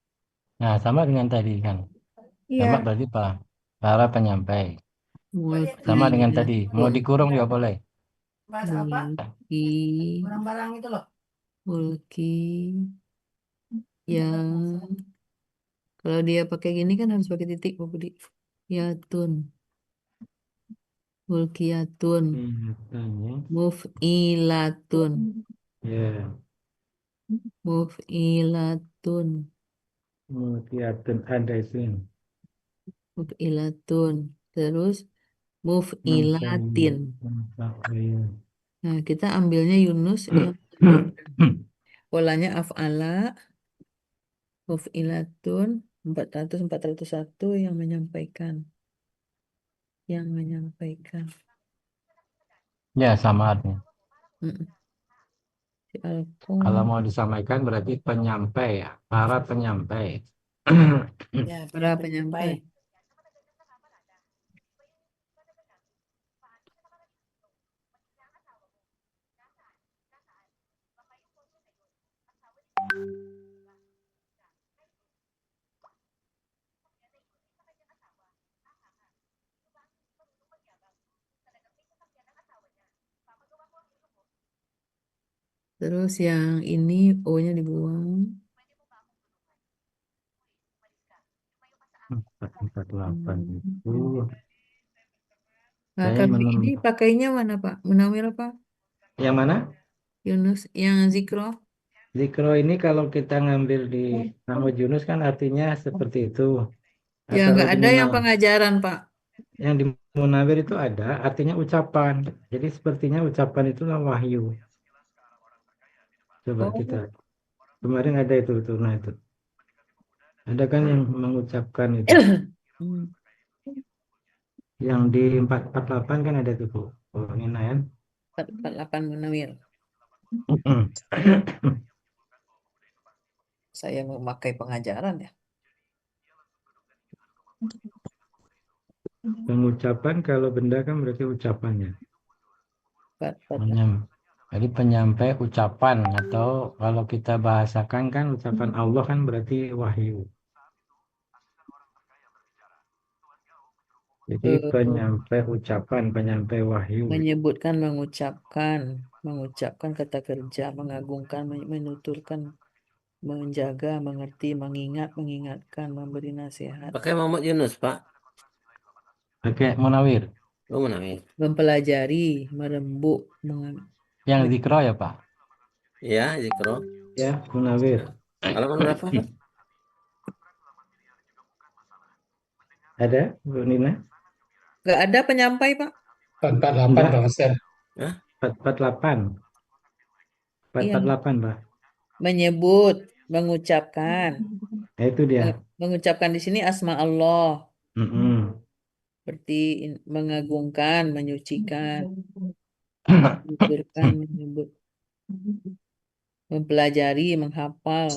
Nah, sama dengan tadi kan. Iya. Jamak berarti para penyampai. Sama dengan tadi. Mau dikurung juga boleh. Bahasa apa? Mulki. Barang-barang itu loh. Mulki. Yang kalau dia pakai gini kan harus pakai titik, Pak Budi. Yatun. Mulkiyatun. Muf'ilatun. Ya. Muf'ilatun. Mulkiyatun ada itu. Muf'ilatun. Terus muf'ilatin. Nah, kita ambilnya Yunus yang polanya af'ala, muf'ilatun, 401 yang menyampaikan. Yang menyampaikan. Ya, sama artinya. Si Kalau mau disampaikan berarti penyampai ya, para penyampai. Ya, para penyampai. Terus yang ini O-nya dibuang. 448 itu. Nah, Saya kalau belum. ini pakainya mana, Pak? Munawir apa? Yang mana? Yunus, yang zikro. Zikro ini kalau kita ngambil di Mahmud Yunus kan artinya seperti itu. Nah, Ya, kalau nggak di ada yang pengajaran, Pak. yang di Munawir itu ada artinya ucapan. Jadi sepertinya ucapan itulah wahyu. Coba kita kemarin ada itu tuh, nah itu. Ada kan yang mengucapkan itu. Yang di 448 kan ada tuh, Bu. Oh, ini kan. 448 Munawir. Saya memakai pengajaran ya. Pengucapan kalau benda kan berarti ucapannya. Pak. Jadi penyampai ucapan atau kalau kita bahasakan kan ucapan Allah kan berarti wahyu. Jadi penyampai ucapan, penyampai wahyu. Menyebutkan, mengucapkan kata kerja, mengagungkan, menuturkan, menjaga, mengerti, mengingatkan, memberi nasihat. Pakai Muhammad Yunus, Pak. Pakai Munawir. Oh, Munawir. Mempelajari, merembuk. Yang zikro ya, Pak? Ya, zikro. Ya, Munawir. Halaman berapa, Pak? Ada, Bu Nina? Nggak ada penyampai, Pak. 448, Pak Ustaz. 448. 448, Pak. Menyebut, mengucapkan. Nah, itu dia. Mengucapkan di sini asma Allah. Seperti mengagungkan, menyucikan, menuturkan, menyebut, mempelajari, menghafal,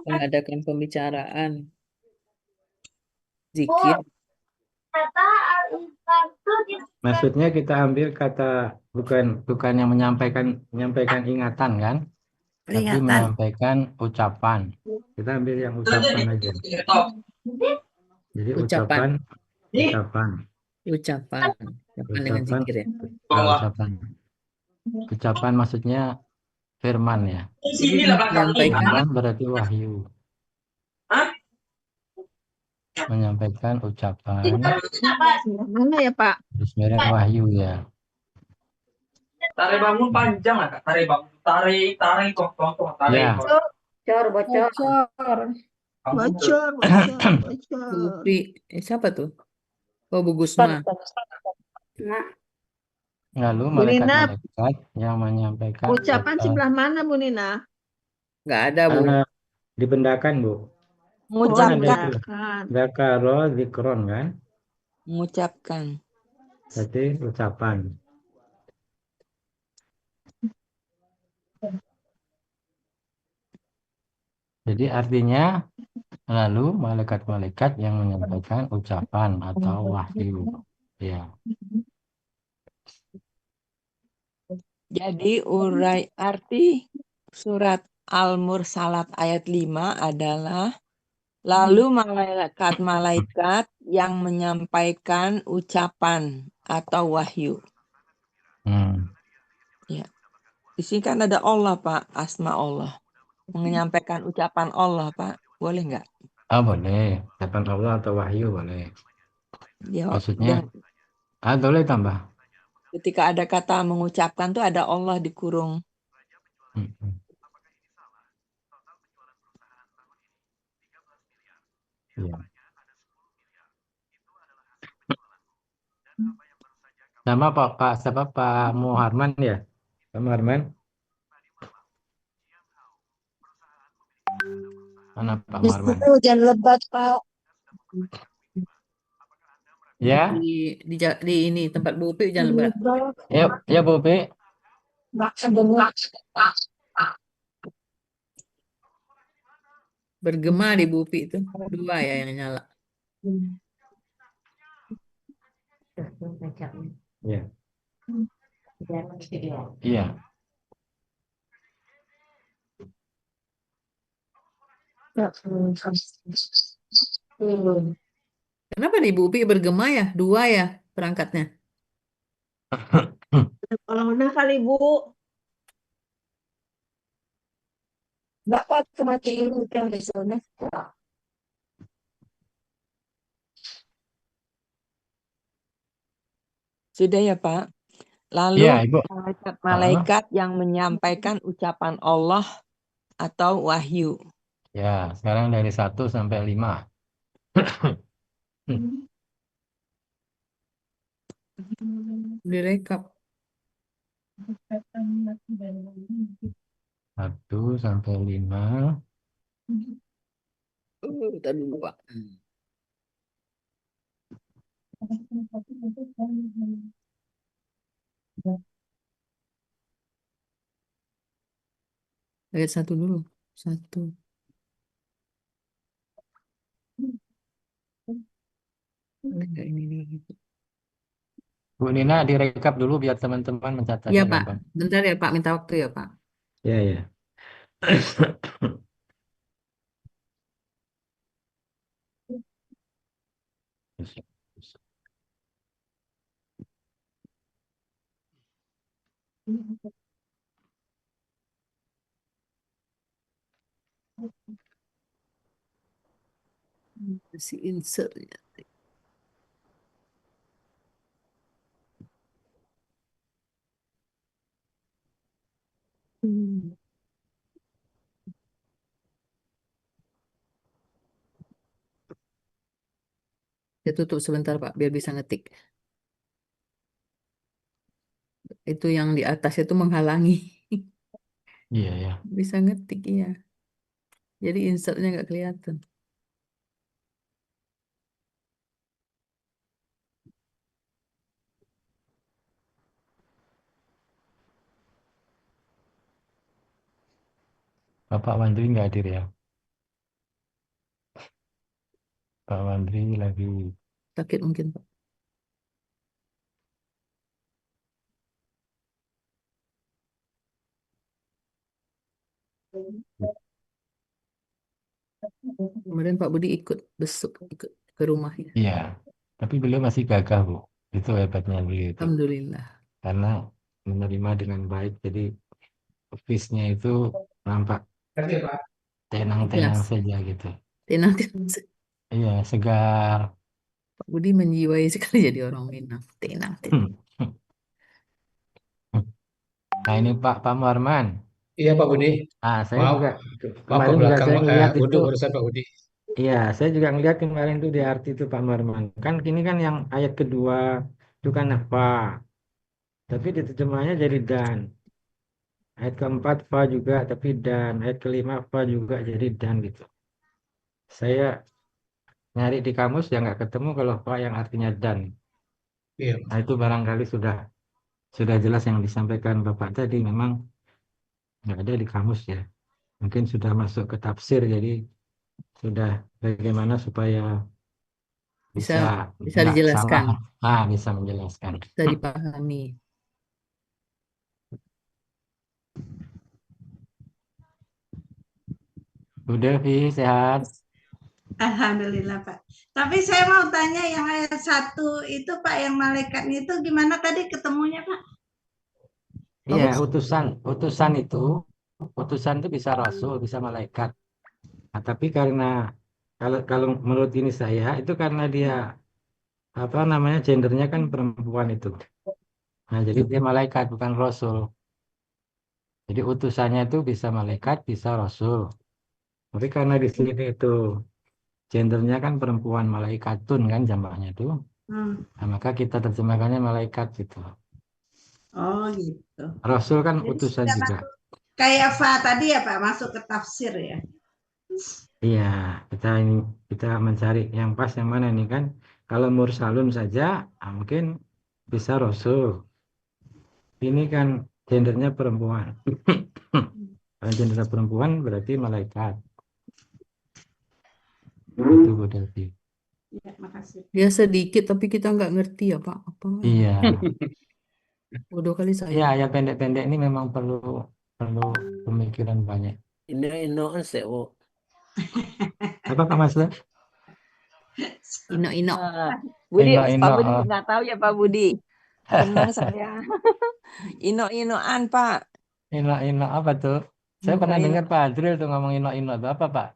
mengadakan pembicaraan, zikir. Maksudnya kita ambil kata bukan yang menyampaikan ingatan kan, tapi menyampaikan ucapan. Kita ambil yang ucapan aja. Jadi ucapan dengan zikir ya. Ucapan maksudnya firman ya. Menyampaikan berarti wahyu. Menyampaikan ucapan. Mana ya, Pak? Terus merek wahyu ya. Tarik bangun panjang lah Kak. Tarik bangun. Tarik, tong, tarik. Ya. Bocor, bocor. Bocor. Bocor, bocor, bocor. Supri. Siapa tuh? Oh, Bu Gusma. Nah, Lalu Bu Nina, malaikat-malaikat yang menyampaikan ucapan sebelah mana Bu Nina? Nggak ada, Bu. dibendakan, Bu. Kan ada Mengucapkan, itu. Mengucapkan. Zakaro zikron kan? mengucapkan. Berarti ucapan. Jadi artinya lalu malaikat-malaikat yang menyampaikan ucapan atau wahyu. Ya. Jadi urai arti surat Al-Mursalat ayat 5 adalah lalu malaikat-malaikat yang menyampaikan ucapan atau wahyu. Ya. Di sini kan ada Allah, Pak, asma Allah. Menyampaikan ucapan Allah, Pak. Boleh nggak? Ah, boleh. Ucapan Allah atau wahyu boleh. Ya, Maksudnya, dan boleh tambah. ketika ada kata mengucapkan tuh ada Allah dikurung. Ya. Sama Pak siapa Pak Muharman ya? Pak Muharman? Mana Pak Di Muharman? sini hujan lebat, Pak. Ya? Di ini tempat Bu Upi hujan lebat. Ya Bu Pi. Bergema di Bu Upi itu. 2 ya yang nyala. Ya. Iya. Kenapa di Bu Upi bergema ya? 2 ya perangkatnya. Corona kali, Bu. Bapak kematiin hujan di sana. Sudah ya, Pak. Lalu Iya, Ibu. malaikat-malaikat yang menyampaikan ucapan Allah atau wahyu. Ya, sekarang dari 1 sampai 5. Direkap. 1 sampai 5. Tadi dulu, Pak. Ayat 1 dulu. 1. Boleh nggak ini gitu? Bu Nina direkap dulu biar teman-teman mencatatnya Iya, Pak. gampang. Bentar ya, Pak. Minta waktu ya, Pak. Ya, ya. Si insert ya. Saya tutup sebentar, Pak, biar bisa ngetik. Itu yang di atas itu menghalangi. Iya, ya. Bisa ngetik, iya. Jadi insertnya nggak kelihatan. Bapak Wandri nggak hadir ya? Pak Wandri lagi Sakit mungkin, Pak. Kemarin Pak Budi ikut besuk ikut ke rumahnya. Iya, tapi beliau masih gagah, Bu. Itu hebatnya beliau itu. Alhamdulillah. Karena menerima dengan baik, jadi office-nya itu nampak tenang-tenang Yes. saja gitu. Tenang. Iya, segar. Pak Budi menjiwai sekali jadi orang Minang. Tenang. Nah ini Pak Muarman. Iya Pak Budi. Saya Maaf, juga maaf ke kemarin juga belakang. saya ngeliat Udah itu. urusan Pak Budi. Iya, saya juga ngeliat kemarin tuh di arti itu Pak Muarman. Kan ini kan yang ayat kedua itu kan fa, tapi diterjemahnya jadi dan. Ayat keempat fa juga, tapi dan. Ayat kelima fa juga jadi dan gitu. Saya nyari di kamus ya nggak ketemu kalau fa yang artinya dan. Iya. Nah itu barangkali sudah jelas yang disampaikan Bapak tadi, memang nggak ada di kamus ya. Mungkin sudah masuk ke tafsir, jadi sudah bagaimana supaya Bisa bisa nggak dijelaskan, salah, bisa menjelaskan. bisa dipahami. Udah, Vi, sehat. Alhamdulillah Pak. Tapi saya mau tanya yang ayat 1 itu Pak, yang malaikatnya itu gimana tadi ketemunya Pak? Iya, utusan itu bisa rasul, bisa malaikat. Nah, tapi karena kalau menurut ini saya itu karena dia apa namanya gendernya kan perempuan itu. Nah, jadi dia malaikat bukan rasul. Jadi utusannya itu bisa malaikat, bisa rasul. Tapi karena di sini itu gendernya kan perempuan, malaikatun kan jamaknya itu. Nah, maka kita terjemahkannya malaikat gitu. Oh gitu. Rasul kan Jadi utusan sudah juga. masuk kayak Fa tadi ya Pak, masuk ke tafsir ya. Iya, kita mencari yang pas yang mana nih kan. Kalau mursalun saja, mungkin bisa rasul. Ini kan gendernya perempuan. Kalau gendernya perempuan berarti malaikat. Itu Bu Delvi. Iya, makasih. Dia sedikit tapi kita nggak ngerti ya Pak. Apa? Iya. Bodoh kali saya. Iya, ayat pendek-pendek ini memang perlu pemikiran banyak. Ino sih, Bu. Apa Pak Mas? Ino. Budi, Pak Budi nggak tahu ya Pak Budi. Senang saya. Ino-inoan Pak. Ino apa tuh? Saya pernah dengar Pak Adril tuh ngomong ino itu apa Pak?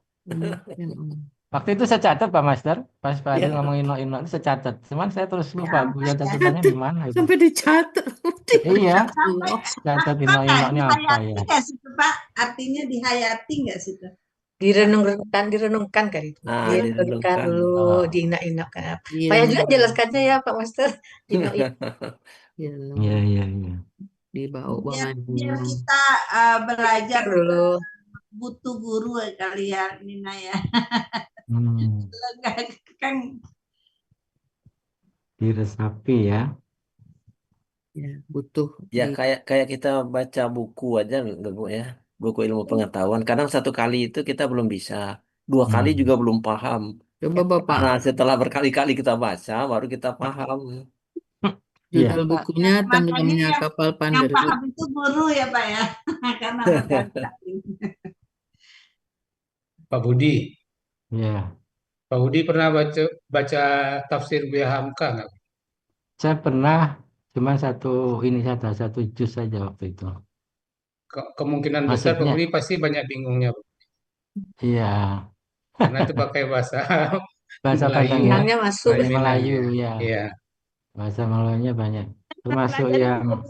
Waktu itu saya catat Pak Master, pas Pak Adril ngomong ino itu saya catat. Cuman saya terus lupa buat catatannya di mana itu. Sampai dicatat. Iya, catat ino-inonya apa ya? Nggak situ Pak, artinya dihayati nggak situ? Direnungkan kan itu. Direnungkan dulu, diinak-inakkan. Saya juga jelaskannya ya Pak Master. Iya. Dibawa Biar kita belajar dulu. Butuh guru kali ya Nina ya. Kan diresapi ya. Ya, butuh. Ya kayak kita baca buku aja enggak Bu ya. Buku ilmu pengetahuan. Kadang satu kali itu kita belum bisa. 2 kali juga belum paham. Coba Bapak. Karena setelah berkali-kali kita baca baru kita paham. Judul bukunya Tenggelamnya Kapal yang Panderut. paham itu guru ya Pak ya. Karena berkali-kali. Pak Budi. Iya. Pak Budi pernah baca tafsir Buya Hamka nggak? Saya pernah, cuma satu juz saja waktu itu. Kemungkinan besar Pak Budi pasti banyak bingungnya. Iya. Karena itu pakai bahasa Padang ya. Masuk. Melayu ya. Iya. Bahasa Melayunya banyak. Termasuk yang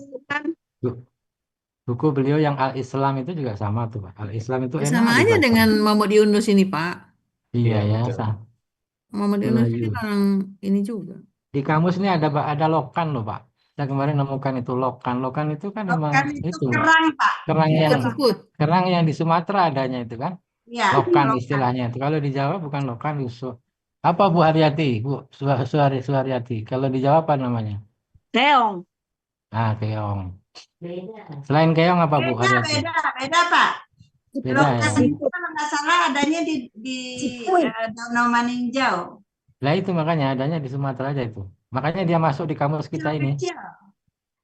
buku beliau yang Al-Islam itu juga sama tuh Pak. Al-Islam itu enak Sama aja dibaca. dengan Muhammad Yunus ini Pak. Iya ya. Muhammad Yunus ini orang ini juga. Di kamus ini ada lokan loh Pak. Saya kemarin nemukan itu lokan. Lokan itu kan memang itu kerang Pak. Kerang yang di Sumatera adanya itu kan. Ya, lokan istilahnya itu. Kalau di Jawa bukan lokan, apa Bu Haryati? Bu Suharyati. Kalau di Jawa apa namanya? Keong. Keong. Selain keong apa Bu Haryati? Beda Pak. Beda ya. Itu kalau nggak salah adanya di Danau Maninjau. Lah itu makanya adanya di Sumatera aja itu. Makanya dia masuk di kamus kita ini.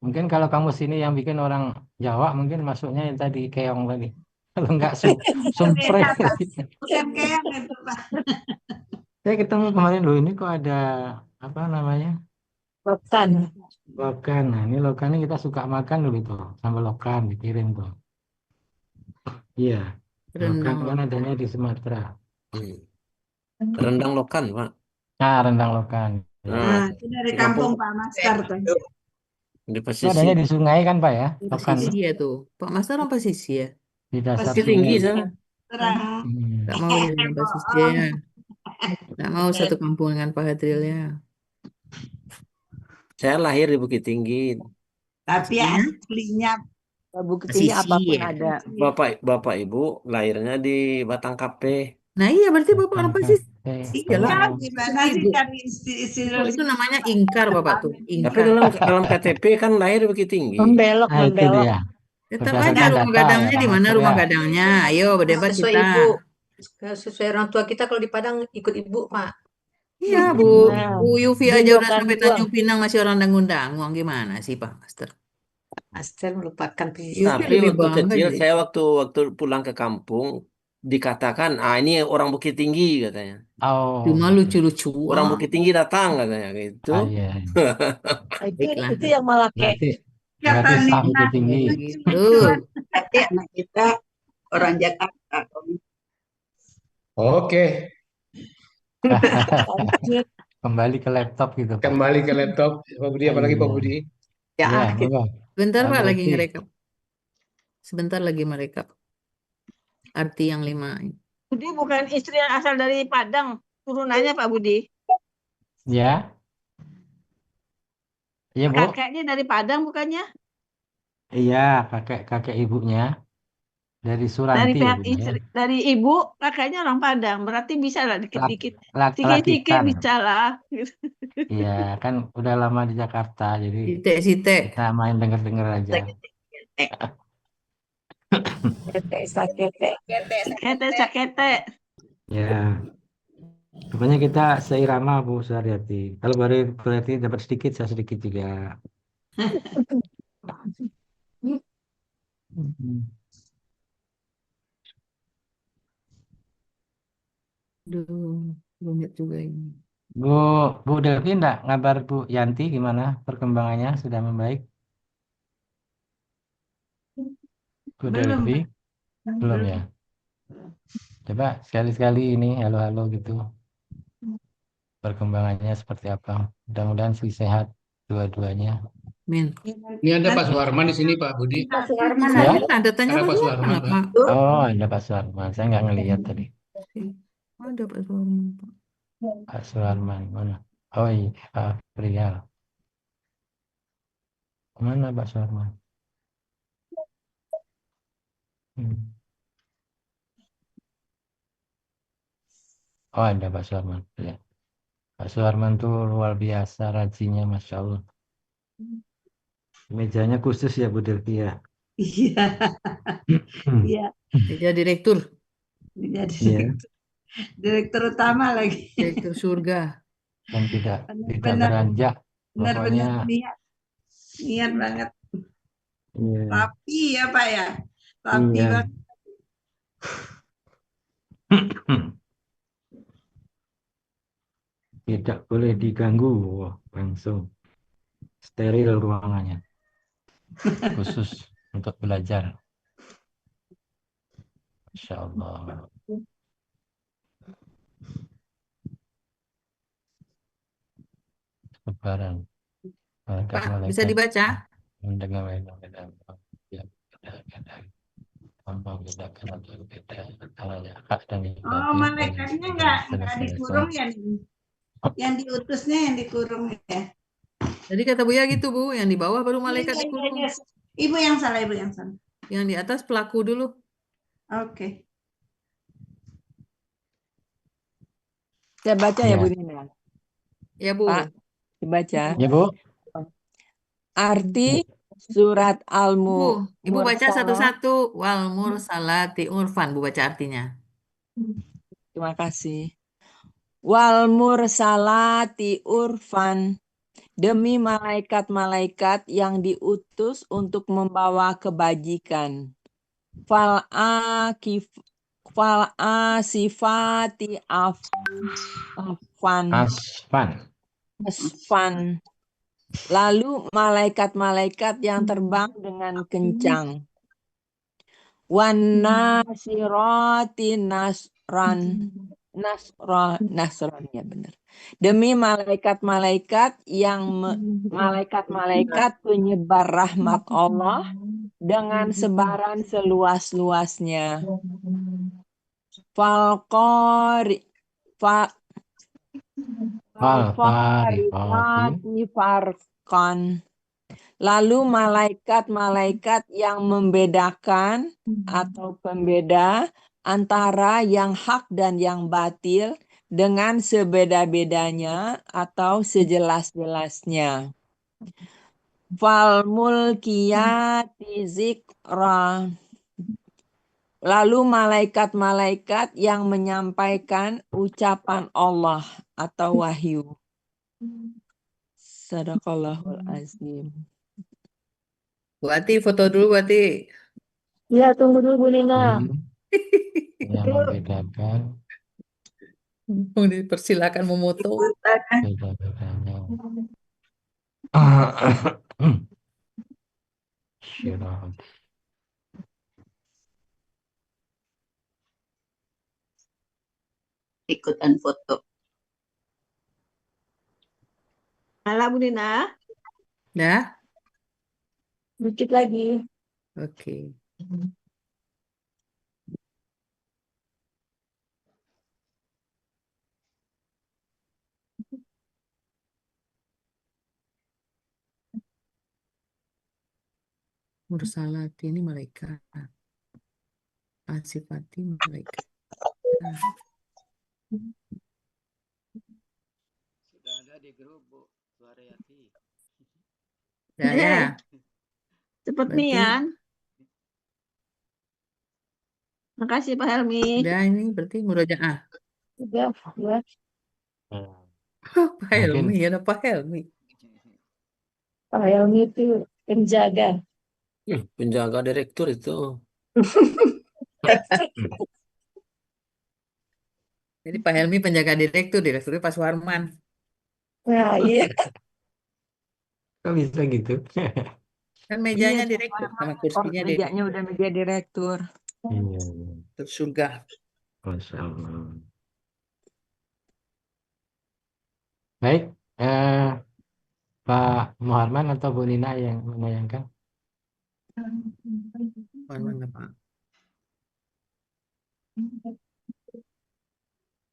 Mungkin kalau kamus ini yang bikin orang Jawa mungkin masuknya yang tadi keong tadi. Kalau enggak sumpre. Bukan keong itu Pak. Saya ketemu kemarin loh ini kok ada apa namanya? Lokan. Nah ini lokan ini kita suka makan dulu tuh. Sambal lokan dikirim tuh. Iya. Lokan kan adanya di Sumatera. Rendang lokan Pak. Rendang lokan. Itu dari kampung Pak Master tuh. Di Itu adanya pesisir. di sungai kan Pak ya? Bukan Pesisir ya tuh. Pak Master orang pesisir. di dasar Bukit Tinggi sungai. sana. Terang. Hmm. Nggak mau dia dengan pesisir ya. Nggak mau satu kampung dengan Pak Hadril ya. Saya lahir di Bukit Tinggi. Tapi Aslinya aslinya Bukit Tinggi apapun pesisir. ada. Bapak Ibu lahirnya di Batangkape. Nah iya berarti Bapak orang pesisir. Iyalah. ya gimana sih Ibu. cari istilah Oh, itu namanya ingkar Bapak tuh. Tapi Ingkar. dalam KTP kan lahir di Bukit Tinggi. Membelok, Nah, itu membelok. dia. Tetap Berdasarkan aja rumah data gadangnya ya, di Pak mana Master rumah ya. gadangnya. Ayo berdebat Sesuai kita. ibu. Sesuai orang tua kita kalau di Padang ikut ibu, Pak. Iya Bu. Nah, Bu Yufi aja bingung udah kan, sampai bingung. Tanjung Pinang masih orang dangun-dangung. Gimana sih Pak Master? Master melupakan pesisir. Yufi Tapi lebih waktu bangga kecil jadi. saya waktu pulang ke kampung dikatakan, ini orang Bukit Tinggi katanya. Oh, Cuma gitu. lucu-lucuan. Orang Bukit Tinggi datang katanya gitu. Iya. Baiklah. Itu yang malah kayak Berarti sah Bukit Tinggi. Gitu. Tapi anak kita orang Jakarta. Oke, lanjut. Kembali ke laptop gitu Pak. kembali ke laptop. Pak Budi, apalagi Pak Budi? Ya, Iya, kita Bapak. Sebentar Pak lagi Berarti ngerekap. Sebentar lagi merekap. Arti yang 5. Budi bukan istri yang asal dari Padang, turunannya Pak Budi. ya. Iya, Bu. Kakeknya dari Padang bukannya? Iya, kakek ibunya dari Dari Suranti ya, pihak Bu ya. istri, dari ibu, kakeknya orang Padang. Berarti bisa lah dikit-dikit. Sikit-sikit Lakikan. bisa lah. Iya, kan udah lama di Jakarta, jadi Sitek-sitek. kita main denger-denger aja. Sakete. Sakete. Ya, pokoknya kita seirama Bu Suryati. Kalau berarti dapat sedikit, saya sedikit juga. Aduh, rumit juga ini. Bu Delvi enggak ngabar Bu Yanti gimana perkembangannya, sudah membaik? Bu Belum, Delvi? Pak. Belum ya? Coba sekali-sekali ini halo-halo gitu. Perkembangannya seperti apa? Mudah-mudahan sih sehat dua-duanya. Min. Ini ada Pak Suharman di sini, Pak Budi. Pak Suharman Ya? Ada tanya Ada Pak Pak Suharman Suharman, apa? Pak. Oh, ada Pak Suharman. Saya nggak ngelihat tadi. Ada Pak Suharman Pak. Pak Suharman mana? Oh iya, Pak Prial. Mana Pak Suharman? Oh, ada Pak Suharman. Ya. Pak Suharman tuh luar biasa rajinnya, Masya Allah. Mejanya khusus ya Bu Delvi ya. Iya. Iya. Dia direktur. Jadi Iya. direktur utama lagi. Direktur surga. Dan tidak Benar-benar. beranjak. Benar-benar Pokoknya niat banget. iya. Rapi ya Pak ya. Rapi Iya. banget. Tidak boleh diganggu. Wah, langsung steril ruangannya. Khusus untuk belajar. Masya Allah. Lebaran. Pak, bisa dibaca? Oh, malaikatnya nggak dikurung ya nih. Yang diutusnya yang dikurung ya. Jadi kata Buya gitu Bu, yang di bawah baru malaikat Iya, iya, dikurung. iya. Ibu yang salah, Ibu yang salah. Yang di atas pelaku dulu. Oke. Saya baca ya Ya. Bu Nina. Ya Bu. Pak, dibaca. Ya Bu. Arti surat Bu, Ibu baca Al-Mursalah. satu-satu. Wal mursalati urfan, Bu baca artinya. Terima kasih. Wal mursalati urfan. Demi malaikat-malaikat yang diutus untuk membawa kebajikan. Fal asifati afan. Asfan. Lalu malaikat-malaikat yang terbang dengan kencang. Wan nasirati nasran. Nasrani ya benar. Demi malaikat-malaikat malaikat-malaikat penyebar rahmat Allah dengan sebaran seluas-luasnya. Falqari fa Falfarikati farqan. Lalu malaikat-malaikat yang membedakan atau pembeda antara yang hak dan yang batil dengan sebeda-bedanya atau sejelas-jelasnya. Fal mulkiyati zikra. Lalu malaikat-malaikat yang menyampaikan ucapan Allah atau wahyu. Sadaqallahul azim. Bu Ati, foto dulu Bu Ati. Ya, tunggu dulu Bu Nina. Yang membedakan Dipersilakan memoto. beda-bedanya. Syirat. Ikutan foto. Halo Bu Nina. Nah, Dikit lagi. oke. Mursalati ini malaikat. Asifati malaikat. Sudah ada di grup, Bu. Suara Yati. Ya. Cepet Berarti nih ya. Makasih Pak Helmi. udah ini berarti murojaah. Udah, ya. Pak Helmi, ya ada Pak Helmi. Pak Helmi itu penjaga. Penjaga direktur itu. Jadi Pak Helmi penjaga direkturnya Pak Suharman. Nah, iya. Kok bisa gitu? Kan mejanya Iya, direktur sama kursinya mejanya direktur. udah meja direktur. Iya. Terus surga. Masya Allah. Baik, Pak Muharman atau Bu Nina yang menayangkan? Mana Pak?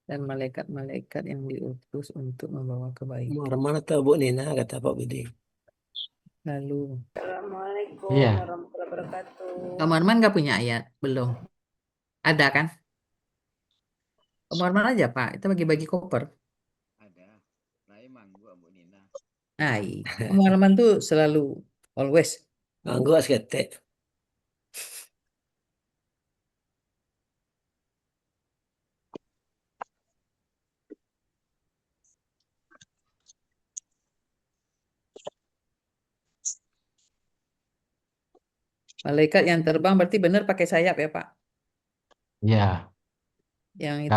Dan malaikat-malaikat yang diutus untuk membawa kebaikan. Muharman atau Bu Nina, kata Pak Budi. Lalu, Assalamualaikum Iya. warahmatullahi wabarakatuh. Pak Muharman nggak punya ayat? Belum. Ada kan? Pak Muharman aja Pak, itu bagi-bagi koper. Ada. Nah, manggu Bu Nina. Ai, Pak Muharman tuh selalu always. Manggu askete. Malaikat yang terbang berarti benar pakai sayap ya Pak? Ya, Yang itu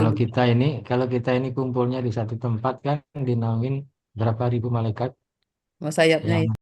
kalau kita ini kumpulnya di satu tempat kan dinaungin berapa ribu malaikat sayapnya yang itu.